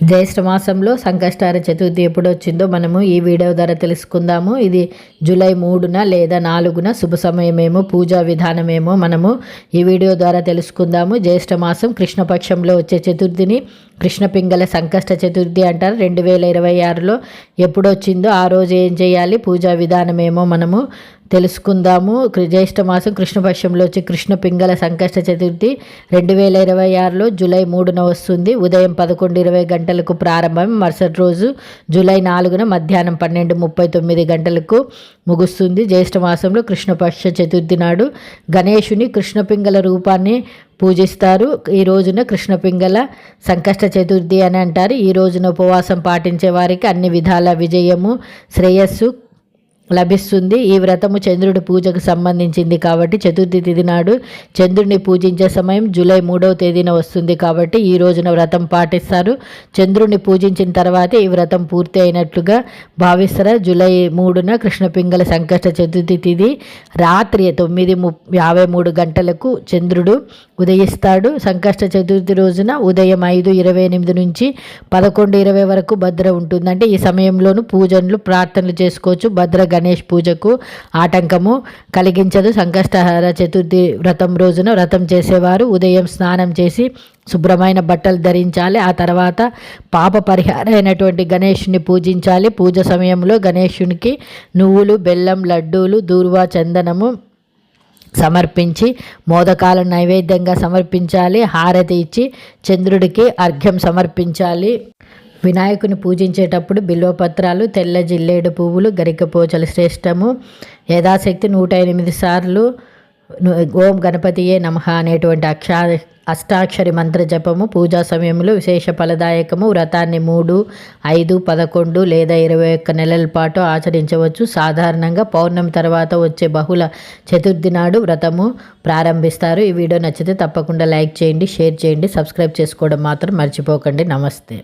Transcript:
జ్యేష్ఠ మాసంలో సంకష్టార చతుర్థి ఎప్పుడు వచ్చిందో మనము ఈ వీడియో ద్వారా తెలుసుకుందాము. ఇది జూలై 3న లేదా 4న శుభ సమయమేమో, పూజా విధానమేమో మనము ఈ వీడియో ద్వారా తెలుసుకుందాము. జ్యేష్ఠ మాసం కృష్ణపక్షంలో వచ్చే చతుర్థిని కృష్ణపింగళ సంకష్ట చతుర్థి అంటారు. 2026లో ఎప్పుడు వచ్చిందో ఆ రోజు ఏం చేయాలి, పూజా విధానమేమో మనము తెలుసుకుందాము. జ్యేష్ఠ మాసం కృష్ణపక్షంలో వచ్చే కృష్ణపింగళ సంకష్ట చతుర్థి 2026లో జూలై 3న వస్తుంది. ఉదయం 11:20 గంటలకు ప్రారంభం. మరుసటి రోజు జూలై 4న మధ్యాహ్నం 12:39 గంటలకు ముగుస్తుంది. జ్యేష్ఠ మాసంలో కృష్ణపక్ష చతుర్థి నాడు గణేశుని కృష్ణపింగళ రూపాన్ని పూజిస్తారు. ఈ రోజున కృష్ణపింగళ సంకష్ట చతుర్థి అని అంటారు. ఈ రోజున ఉపవాసం పాటించే వారికి అన్ని విధాల విజయము, శ్రేయస్సు లభిస్తుంది. ఈ వ్రతము చంద్రుడి పూజకు సంబంధించింది కాబట్టి చతుర్థి తిథి నాడు చంద్రుడిని పూజించే సమయం జూలై 3వ తేదీన వస్తుంది కాబట్టి ఈ రోజున వ్రతం పాటిస్తారు. చంద్రుడిని పూజించిన తర్వాత ఈ వ్రతం పూర్తి అయినట్లుగా భావిస్తారు. జూలై 3న కృష్ణపింగళ సంకష్ట చతుర్థి తిథి రాత్రి 9:53 గంటలకు చంద్రుడు ఉదయిస్తాడు. సంకష్ట చతుర్థి రోజున ఉదయం 5:28 నుంచి 11:20 వరకు భద్ర ఉంటుంది. అంటే ఈ సమయంలోనూ పూజలు ప్రార్థనలు చేసుకోవచ్చు. భద్ర గణేష్ పూజకు ఆటంకము కలిగించదు. సంకష్టహార చతుర్థి వ్రతం రోజున వ్రతం చేసేవారు ఉదయం స్నానం చేసి శుభ్రమైన బట్టలు ధరించాలి. ఆ తర్వాత పాప పరిహారైనటువంటి గణేషుని పూజించాలి. పూజ సమయంలో గణేశునికి నువ్వులు, బెల్లం, లడ్డూలు, దూర్వా, చందనము సమర్పించి మోదకాల నైవేద్యంగా సమర్పించాలి. హారతి ఇచ్చి చంద్రుడికి అర్ఘ్యం సమర్పించాలి. వినాయకుని పూజించేటప్పుడు బిల్వపత్రాలు, తెల్ల జిల్లేడు పువ్వులు, గరికపోచలు శ్రేష్టము. యథాశక్తి 108 సార్లు ఓం గణపతియే నమః అనేటువంటి అష్టాక్షరి మంత్ర జపము పూజా సమయంలో విశేష ఫలదాయకము. వ్రతాన్ని 3, 5, 11 లేదా 21 నెలల పాటు ఆచరించవచ్చు. సాధారణంగా పౌర్ణమి తర్వాత వచ్చే బహుళ చతుర్థి నాడు వ్రతము ప్రారంభిస్తారు. ఈ వీడియో నచ్చితే తప్పకుండా లైక్ చేయండి, షేర్ చేయండి, సబ్స్క్రైబ్ చేసుకోవడం మాత్రం మర్చిపోకండి. నమస్తే.